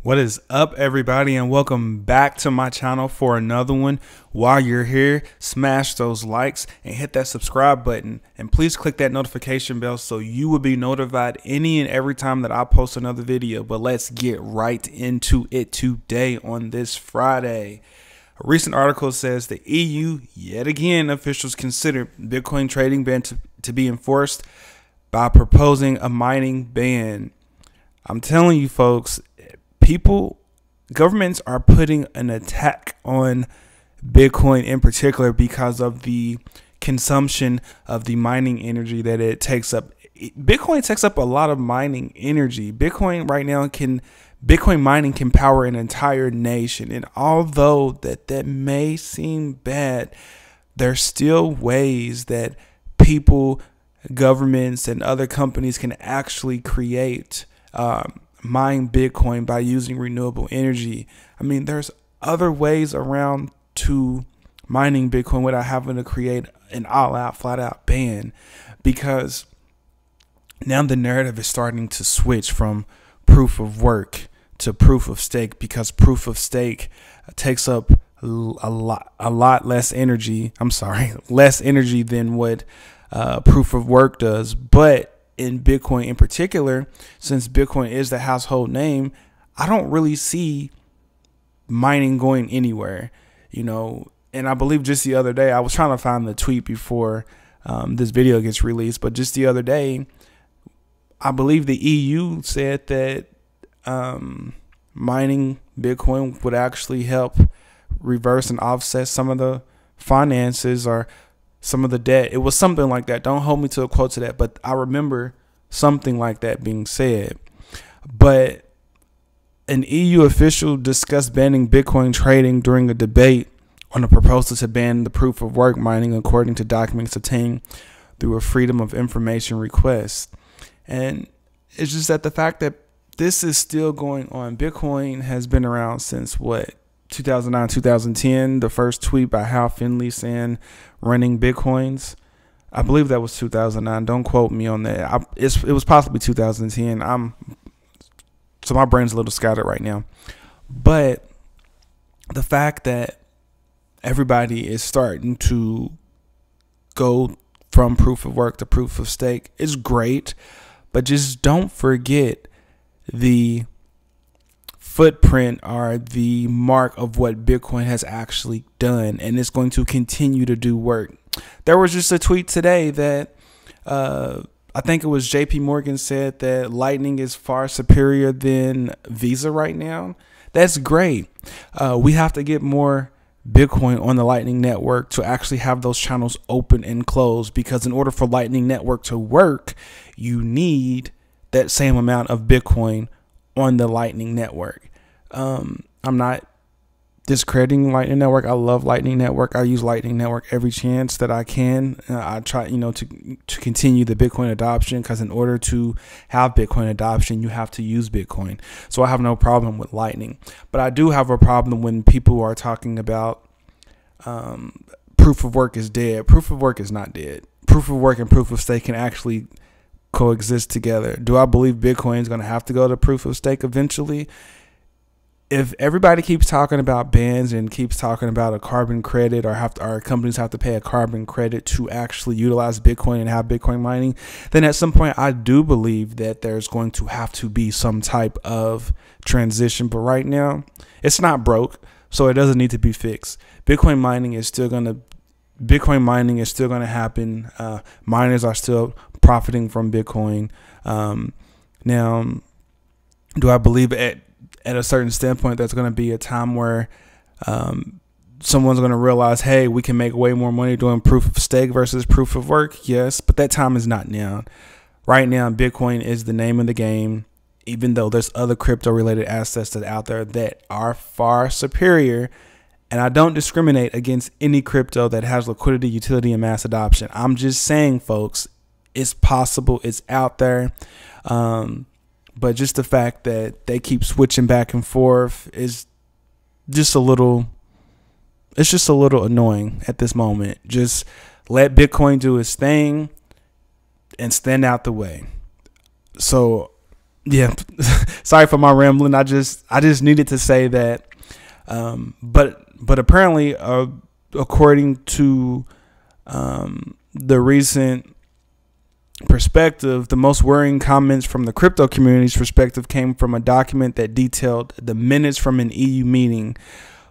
What is up, everybody, and welcome back to my channel for another one. While you're here, smash those likes and hit that subscribe button, and please click that notification bell so you will be notified any and every time that I post another video. But let's get right into it today on this Friday. A recent article says the EU, yet again, officials consider Bitcoin trading ban to be enforced by proposing a mining ban. I'm telling you, folks, governments are putting an attack on Bitcoin in particular because of the consumption of the mining energy that it takes up. Bitcoin takes up a lot of mining energy. Bitcoin mining can power an entire nation. And although that may seem bad, there's still ways that people, governments, and other companies can actually create mine Bitcoin by using renewable energy. I mean, there's other ways around to mining Bitcoin without having to create an all-out, flat-out ban, because now the narrative is starting to switch from proof of work to proof of stake, because proof of stake takes up a lot less energy. Less energy than what proof of work does. But in Bitcoin in particular, since Bitcoin is the household name, I don't really see mining going anywhere, and I believe just the other day, I was trying to find the tweet before this video gets released, but just the other day, I believe the EU said that mining Bitcoin would actually help reverse and offset some of the finances or some of the debt. It was something like that. Don't hold me to a quote to that, but I remember something like that being said. But an EU official discussed banning Bitcoin trading during a debate on a proposal to ban the proof of work mining, according to documents obtained through a Freedom of Information request. And it's just that the fact that this is still going on. Bitcoin has been around since what? 2009, 2010, the first tweet by Hal Finley saying running Bitcoins. I believe that was 2009. Don't quote me on that. It was possibly 2010. So my brain's a little scattered right now. But the fact that everybody is starting to go from proof of work to proof of stake is great. But just don't forget the footprint or the mark of what Bitcoin has actually done, and it's going to continue to do work. There was just a tweet today that I think it was JP Morgan said that Lightning is far superior than Visa right now. That's great. We have to get more Bitcoin on the Lightning Network to actually have those channels open and closed, because in order for Lightning Network to work, you need that same amount of Bitcoin on the Lightning Network. I'm not discrediting Lightning Network. I love Lightning Network. I use Lightning Network every chance that I can. I try, to continue the Bitcoin adoption, because in order to have Bitcoin adoption, you have to use Bitcoin. So I have no problem with Lightning, but I do have a problem when people are talking about proof of work is dead. Proof of work is not dead. Proof of work and proof of stake can actually coexist together. Do I believe Bitcoin is going to have to go to proof of stake eventually? If everybody keeps talking about bans and keeps talking about a carbon credit, or companies have to pay a carbon credit to actually utilize Bitcoin and have Bitcoin mining, then at some point I do believe that there's going to have to be some type of transition. But right now it's not broke, so it doesn't need to be fixed. Bitcoin mining is still going to happen. Miners are still profiting from Bitcoin. Now, do I believe at a certain standpoint there's going to be a time where someone's going to realize, hey, we can make way more money doing proof of stake versus proof of work? Yes, but that time is not now. Right now, Bitcoin is the name of the game, even though there's other crypto related assets that are out there that are far superior. And I don't discriminate against any crypto that has liquidity, utility, and mass adoption. I'm just saying, folks, it's possible, it's out there. But just the fact that they keep switching back and forth is just a little annoying at this moment. Just let Bitcoin do its thing and stand out the way. So yeah, sorry for my rambling. I just needed to say that. But apparently, according to the recent perspective, the most worrying comments from the crypto community's perspective came from a document that detailed the minutes from an EU meeting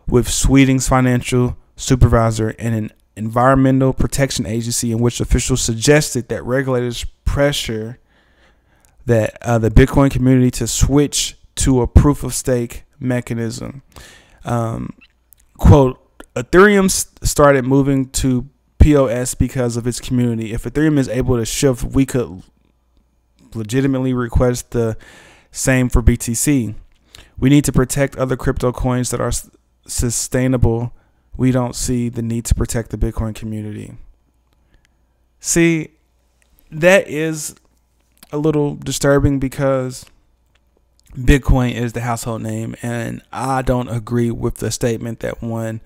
with Sweden's financial supervisor and an environmental protection agency, in which officials suggested that regulators pressure that the Bitcoin community to switch to a proof of stake mechanism. Quote, Ethereum started moving to POS because of its community. If Ethereum is able to shift, we could legitimately request the same for BTC. We need to protect other crypto coins that are sustainable. We don't see the need to protect the Bitcoin community. See, that is a little disturbing because Bitcoin is the household name, and I don't agree with the statement that one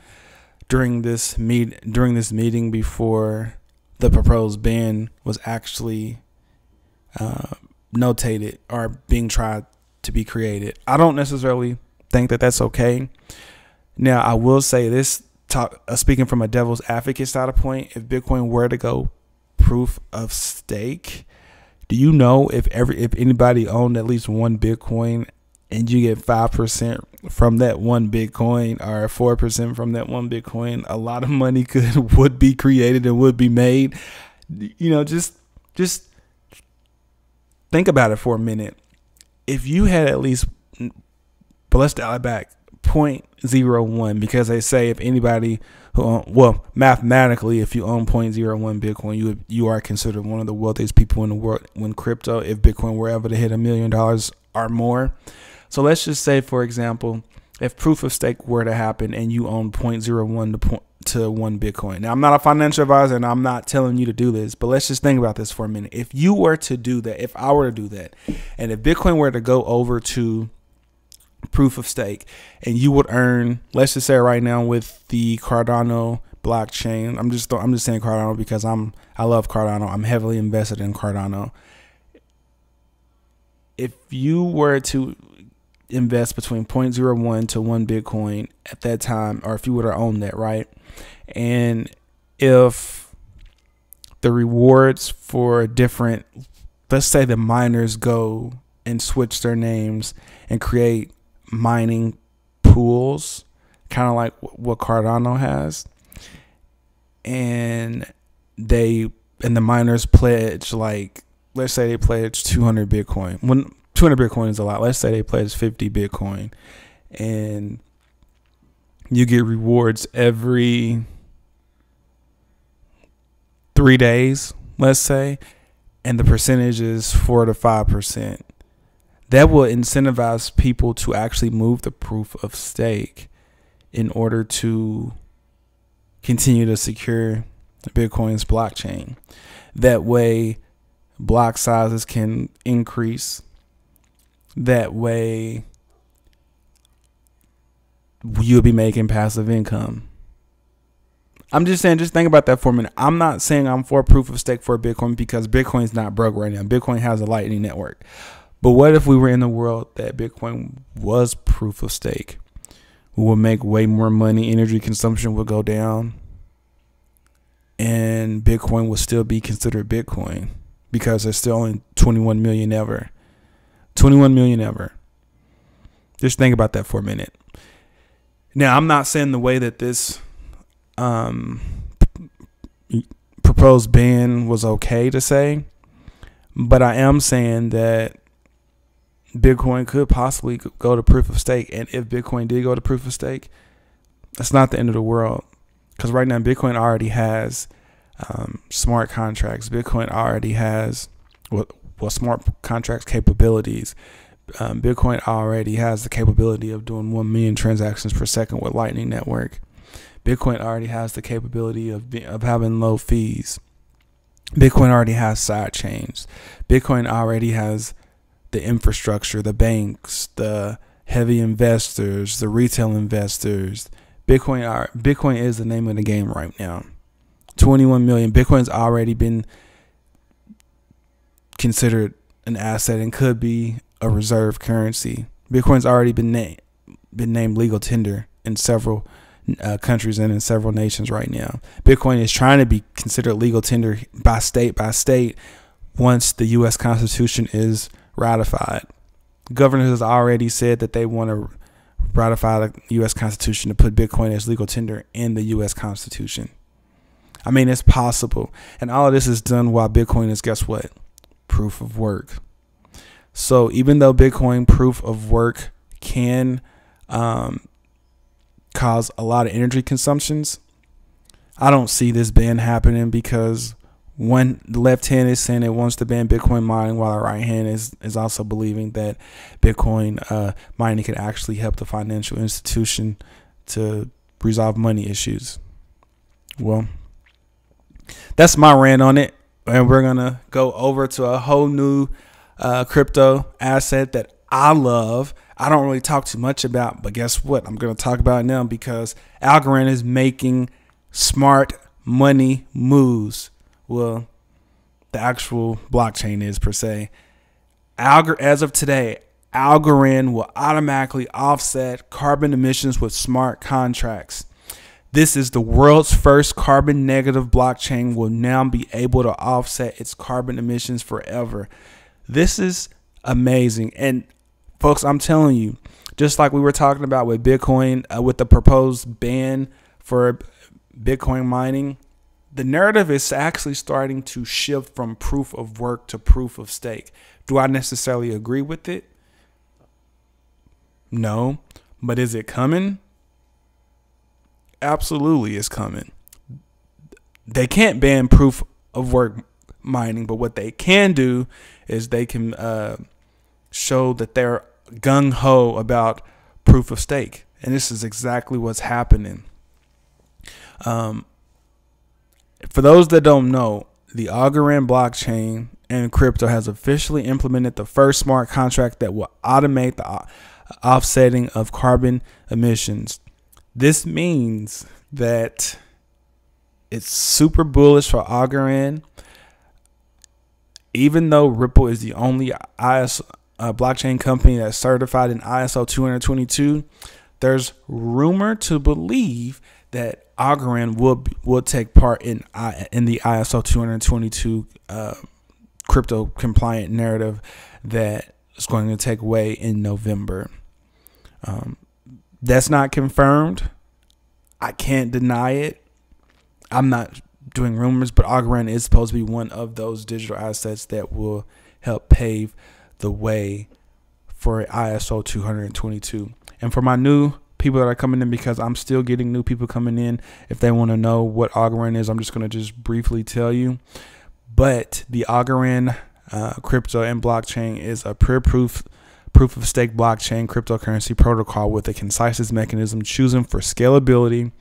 during this meeting before the proposed ban was actually notated or being tried to be created. I don't necessarily think that that's okay. Now, I will say this, speaking from a devil's advocate side of point, if Bitcoin were to go proof of stake, do you know if anybody owned at least one Bitcoin and you get 5% from that one Bitcoin or 4% from that one Bitcoin, a lot of money would be created and would be made? You know, just think about it for a minute. If you had at least, but let's dial it back, 0.01, because they say if anybody who mathematically, if you own 0.01 Bitcoin, you are considered one of the wealthiest people in the world when crypto, if Bitcoin were ever to hit $1 million or more. So let's just say, for example, if proof of stake were to happen and you own 0.01 to 1 Bitcoin. Now, I'm not a financial advisor and I'm not telling you to do this, but let's just think about this for a minute. If you were to do that, if I were to do that, and if Bitcoin were to go over to proof of stake and you would earn, let's just say right now with the Cardano blockchain, I'm just saying Cardano because I love Cardano. I'm heavily invested in Cardano. If you were to invest between 0.01 to 1 Bitcoin at that time, or if you were to own that, right? And if the rewards for different, let's say the miners go and switch their names and create mining pools, kind of like what Cardano has, and the miners pledge, like, let's say they pledge 200 Bitcoin. When 200 Bitcoin is a lot, let's say they pledge 50 Bitcoin, and you get rewards every 3 days, let's say, and the percentage is 4 to 5%. That will incentivize people to actually move the proof of stake in order to continue to secure Bitcoin's blockchain. That way, block sizes can increase. That way, you'll be making passive income. I'm just saying, just think about that for a minute. I'm not saying I'm for proof of stake for Bitcoin because Bitcoin's not broke right now. Bitcoin has a Lightning network. But what if we were in the world that Bitcoin was proof of stake? We would make way more money. Energy consumption would go down. And Bitcoin would still be considered Bitcoin because there's still only 21 million ever. 21 million ever. Just think about that for a minute. Now, I'm not saying the way that this proposed ban was okay to say, but I am saying that Bitcoin could possibly go to proof of stake. And if Bitcoin did go to proof of stake, that's not the end of the world. Because right now, Bitcoin already has smart contracts. Bitcoin already has smart contracts capabilities. Bitcoin already has the capability of doing 1 million transactions per second with Lightning Network. Bitcoin already has the capability of having low fees. Bitcoin already has side chains. Bitcoin already has the infrastructure, the banks, the heavy investors, the retail investors. Bitcoin is the name of the game right now. 21 million. Bitcoin's already been considered an asset and could be a reserve currency. Bitcoin's already been named legal tender in several countries and in several nations right now. Bitcoin is trying to be considered legal tender by state once the U.S. Constitution is ratified. Governors has already said that they want to ratify the U.S. Constitution to put Bitcoin as legal tender in the U.S. Constitution. I mean, it's possible. And all of this is done while Bitcoin is, guess what? Proof of work. So even though Bitcoin proof of work can cause a lot of energy consumptions, I don't see this ban happening, because the left hand is saying it wants to ban Bitcoin mining, while the right hand is also believing that Bitcoin mining can actually help the financial institution to resolve money issues. Well, that's my rant on it. And we're going to go over to a whole new crypto asset that I love. I don't really talk too much about, but guess what? I'm going to talk about it now, because Algorand is making smart money moves. Well, the actual blockchain is, per se. As of today, Algorand will automatically offset carbon emissions with smart contracts. This is the world's first carbon negative blockchain, will now be able to offset its carbon emissions forever. This is amazing. And folks, I'm telling you, just like we were talking about with Bitcoin, with the proposed ban for Bitcoin mining, the narrative is actually starting to shift from proof of work to proof of stake. Do I necessarily agree with it? No. But is it coming? Absolutely, it's coming. They can't ban proof of work mining, but what they can do is they can show that they're gung-ho about proof of stake. And this is exactly what's happening. For those that don't know, the Algorand blockchain and crypto has officially implemented the first smart contract that will automate the offsetting of carbon emissions. This means that it's super bullish for Algorand. Even though Ripple is the only blockchain company that's certified in ISO 222, there's rumor to believe that Algorand will take part in the ISO 222 crypto compliant narrative that is going to take way in November. That's not confirmed. I can't deny it. I'm not doing rumors, but Algorand is supposed to be one of those digital assets that will help pave the way for ISO 222. And for my new people that are coming in, because I'm still getting new people coming in, if they want to know what Algorand is, I'm just going to just briefly tell you. But the Algorand crypto and blockchain is a proof of stake blockchain cryptocurrency protocol with a concise mechanism chosen for scalability,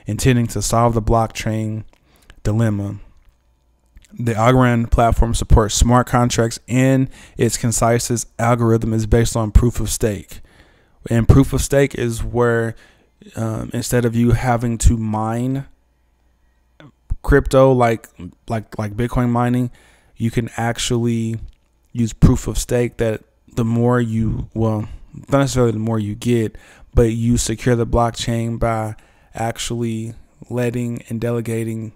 intending to solve the blockchain dilemma. The Algorand platform supports smart contracts, and its concise algorithm is based on proof of stake. And proof of stake is where instead of you having to mine crypto like Bitcoin mining, you can actually use proof of stake, that the more you, well, not necessarily the more you get, but you secure the blockchain by actually letting and delegating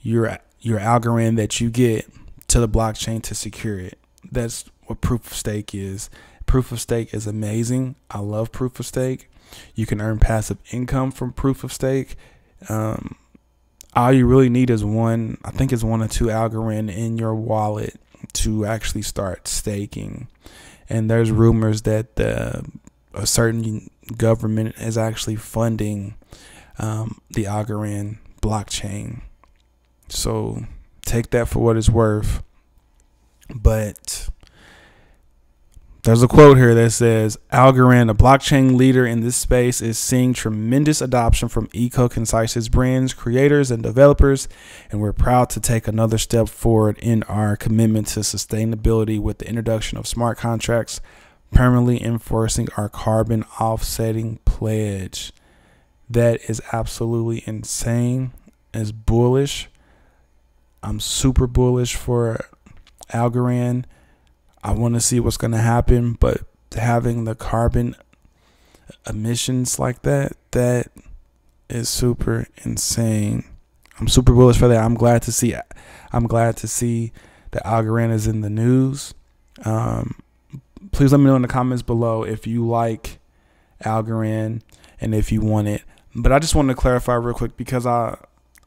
your Algorand that you get to the blockchain to secure it. That's what proof of stake is. Proof of stake is amazing. I love proof of stake. You can earn passive income from proof of stake. All you really need is one or two Algorand in your wallet to actually start staking. And there's rumors that a certain government is actually funding the Algorand blockchain. So take that for what it's worth. But there's a quote here that says, Algorand, a blockchain leader in this space, is seeing tremendous adoption from eco-concise brands, creators, and developers, and we're proud to take another step forward in our commitment to sustainability with the introduction of smart contracts, permanently enforcing our carbon offsetting pledge. That is absolutely insane. It's bullish. I'm super bullish for Algorand. I want to see what's going to happen, but having the carbon emissions like that is super insane. I'm super bullish for that. I'm glad to see that Algorand is in the news. Please let me know in the comments below if you like Algorand and if you want it. But I just wanted to clarify real quick, because I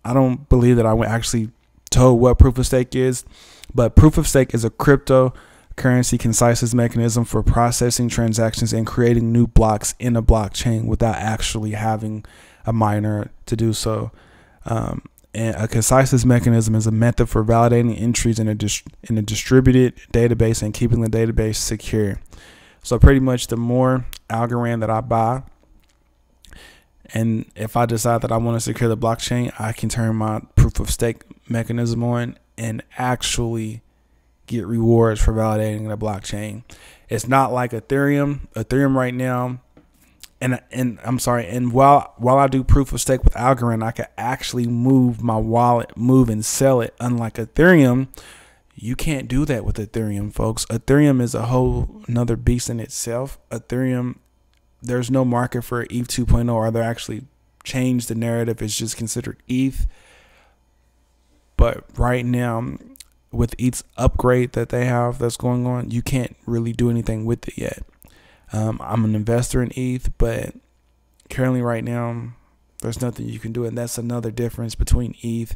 don't believe that I actually told what proof of stake is. But proof of stake is a cryptocurrency consensus mechanism for processing transactions and creating new blocks in a blockchain without actually having a miner to do so. And a consensus mechanism is a method for validating entries in a distributed database and keeping the database secure. So pretty much the more Algorand that I buy, and if I decide that I want to secure the blockchain, I can turn my proof of stake mechanism on and actually get rewards for validating the blockchain. It's not like Ethereum. Ethereum right now, and I'm sorry, and while I do proof of stake with Algorand, I can actually move my wallet, move and sell it. Unlike Ethereum, you can't do that with Ethereum, folks. Ethereum is a whole another beast in itself. Ethereum, there's no market for ETH 2.0, or they actually changed the narrative. It's just considered ETH. But right now, with ETH's upgrade that they have that's going on, you can't really do anything with it yet. I'm an investor in ETH, but currently right now, there's nothing you can do. And that's another difference between ETH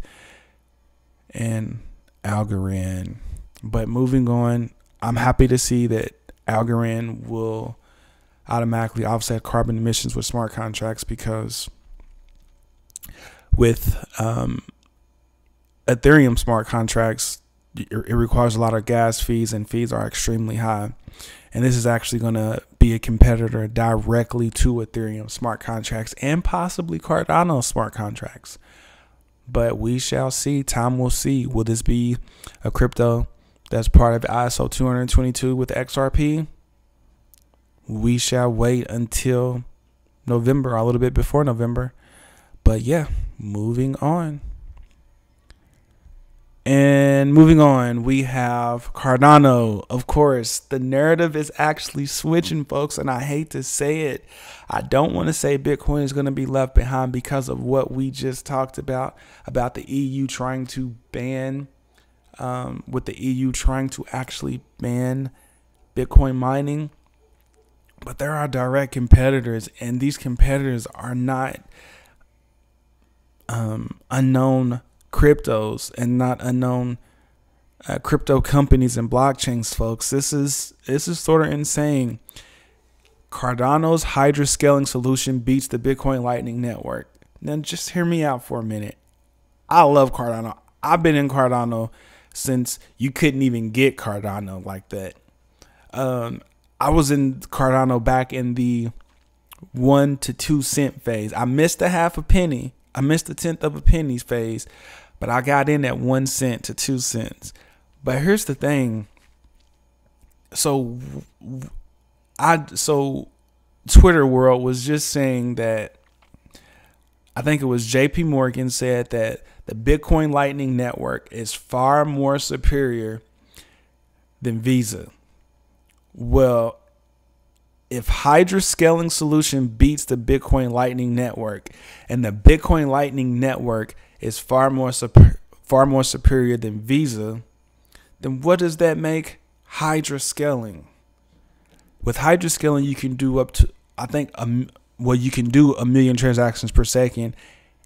and Algorand. But moving on, I'm happy to see that Algorand will automatically offset carbon emissions with smart contracts, because with Ethereum smart contracts, it requires a lot of gas fees, and fees are extremely high. And this is actually going to be a competitor directly to Ethereum smart contracts and possibly Cardano smart contracts. But we shall see. Time will see. Will this be a crypto that's part of ISO 222 with XRP? We shall wait until November, or a little bit before November. But yeah, moving on. And moving on, we have Cardano. Of course, the narrative is actually switching, folks, and I hate to say it. I don't want to say Bitcoin is going to be left behind because of what we just talked about the EU trying to ban, with the EU trying to actually ban Bitcoin mining. But there are direct competitors, and these competitors are not unknown cryptos and not unknown crypto companies and blockchains, folks. This is sort of insane. Cardano's Hydra scaling solution beats the Bitcoin Lightning Network. Now, just hear me out for a minute. I love Cardano. I've been in Cardano since you couldn't even get Cardano like that. I was in Cardano back in the 1 to 2 cent phase. I missed a half a penny. I missed a tenth of a penny phase, but I got in at 1 cent to 2 cents. But here's the thing. So Twitter world was just saying that, I think it was JP Morgan said that the Bitcoin Lightning Network is far more superior than Visa. Well, if Hydra scaling solution beats the Bitcoin Lightning Network, and the Bitcoin Lightning Network is far more superior than Visa, then what does that make Hydra scaling? With Hydra scaling, you can do up to, I think, you can do 1 million transactions per second,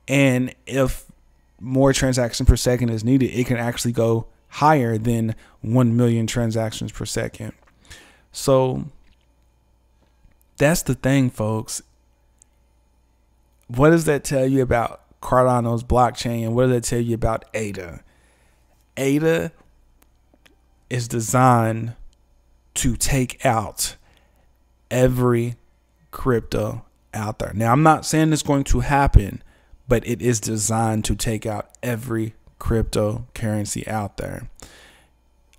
and if more transactions per second is needed, it can actually go higher than 1 million transactions per second. So that's the thing, folks. What does that tell you about Cardano's blockchain, and what does that tell you about ADA? ADA is designed to take out every crypto out there. Now, I'm not saying it's going to happen, but it is designed to take out every cryptocurrency out there.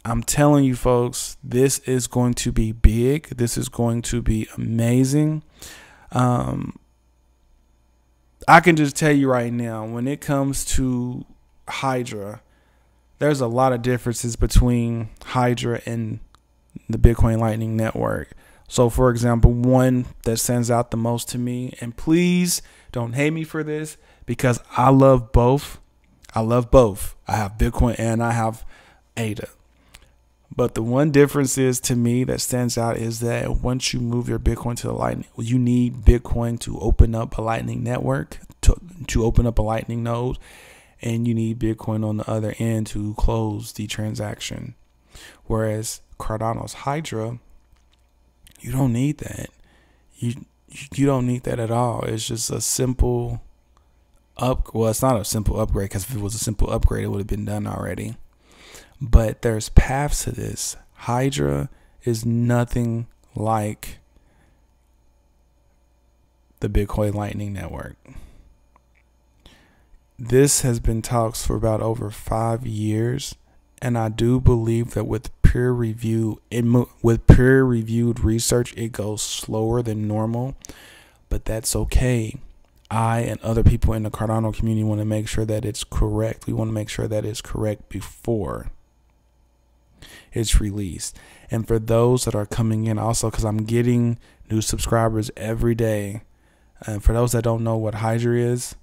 I'm telling you, folks, this is going to be big. This is going to be amazing. I can just tell you right now, when it comes to Hydra, there's a lot of differences between Hydra and the Bitcoin Lightning Network. So, for example, one that stands out the most to me, and please don't hate me for this because I love both. I love both. I have Bitcoin and I have ADA. But the one difference is to me that stands out is that once you move your Bitcoin to the Lightning, you need Bitcoin to open up a Lightning network, to open up a Lightning node, and you need Bitcoin on the other end to close the transaction. Whereas Cardano's Hydra, you don't need that. You don't need that at all. It's just a simple well, it's not a simple upgrade, because if it was a simple upgrade, it would have been done already. But there's paths to this. Hydra is nothing like the Bitcoin Lightning Network. This has been talks for about over 5 years, and I do believe that with peer-reviewed research, it goes slower than normal, but that's okay. I and other people in the Cardano community want to make sure that it's correct. We want to make sure that it's correct before it's released. And for those that are coming in also, because I'm getting new subscribers every day, and for those that don't know what Hydra is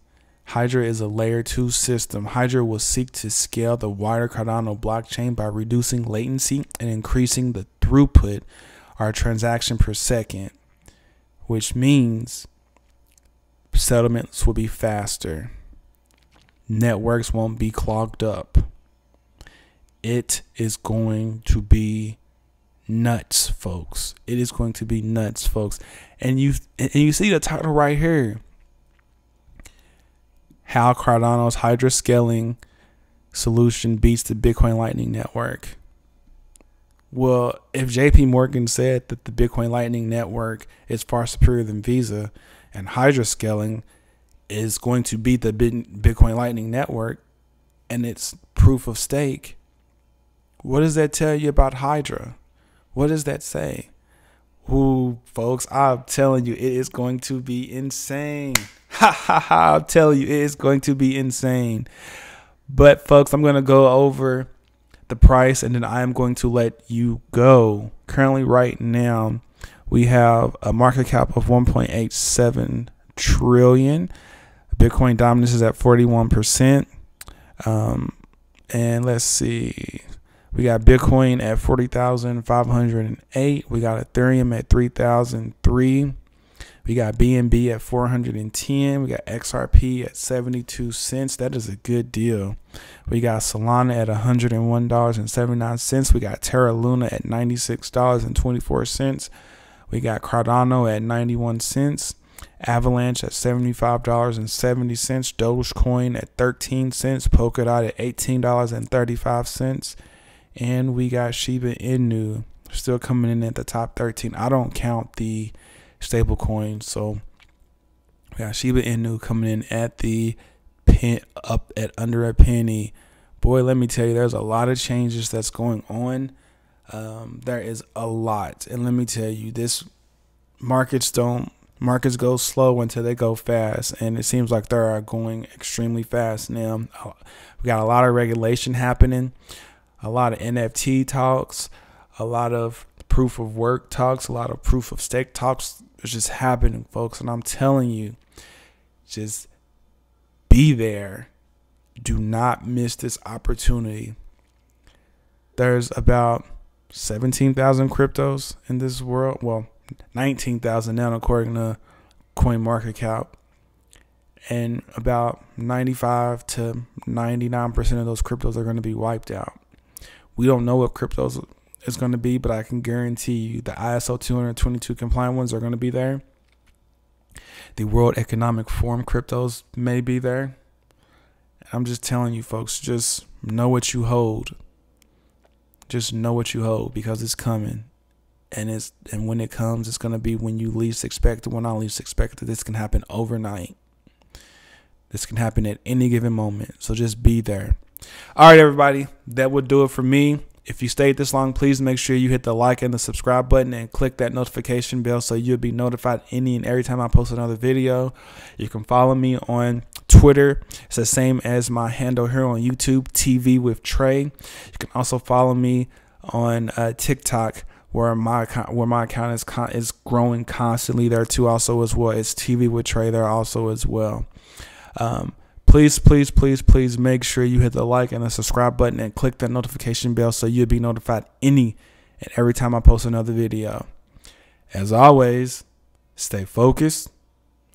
a layer 2 system. Hydra will seek to scale the wider Cardano blockchain by reducing latency and increasing the throughput, or transaction per second, which means settlements will be faster. Networks won't be clogged up. It is going to be nuts, folks. It is going to be nuts, folks. And you see the title right here. How Cardano's Hydra scaling solution beats the Bitcoin Lightning Network. Well, if JP Morgan said that the Bitcoin Lightning Network is far superior than Visa, and Hydra scaling is going to beat the Bitcoin Lightning Network, and it's proof of stake, what does that tell you about Hydra? What does that say? Ooh, folks, I'm telling you, it is going to be insane. Ha ha ha, I'll tell you, it is going to be insane. But folks, I'm going to go over the price and then I am going to let you go. Currently right now, we have a market cap of 1.87 trillion. Bitcoin dominance is at 41%. And let's see. We got Bitcoin at 40,508. We got Ethereum at 3,003. We got BNB at 410. We got XRP at 72 cents. That is a good deal. We got Solana at $101.79. We got Terra Luna at $96.24. We got Cardano at 91 cents. Avalanche at $75.70. Dogecoin at 13 cents. Polkadot at $18.35. And we got Shiba Inu still coming in at the top 13. I don't count the stable coins, so we got Shiba Inu coming in at up at under a penny. Boy, let me tell you, there's a lot of changes that's going on. There is a lot, and let me tell you, this markets go slow until they go fast, and it seems like they are going extremely fast now. We got a lot of regulation happening, a lot of NFT talks, a lot of proof of work talks, a lot of proof of stake talks. It's just happening, folks, and I'm telling you, just be there. Do not miss this opportunity. There's about 17,000 cryptos in this world. Well, 19,000 now according to CoinMarketCap, and about 95 to 99% of those cryptos are going to be wiped out. We don't know what cryptos is going to be, but I can guarantee you the ISO 222 compliant ones are going to be there. The World Economic Forum cryptos may be there. I'm just telling you, folks, just know what you hold. Just know what you hold, because it's coming. And when it comes, it's going to be when you least expect it. When I least expect it, this can happen overnight. This can happen at any given moment. So just be there. All right, everybody, that would do it for me. If you stayed this long, please make sure you hit the like and the subscribe button and click that notification bell so you'll be notified any and every time I post another video. You can follow me on Twitter. It's the same as my handle here on YouTube, TV with Trey. You can also follow me on TikTok where my account is growing constantly there too also as well. It's TV with Trey there also as well. Please make sure you hit the like and the subscribe button and click that notification bell so you'll be notified any and every time I post another video. As always, stay focused,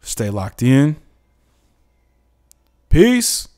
stay locked in. Peace.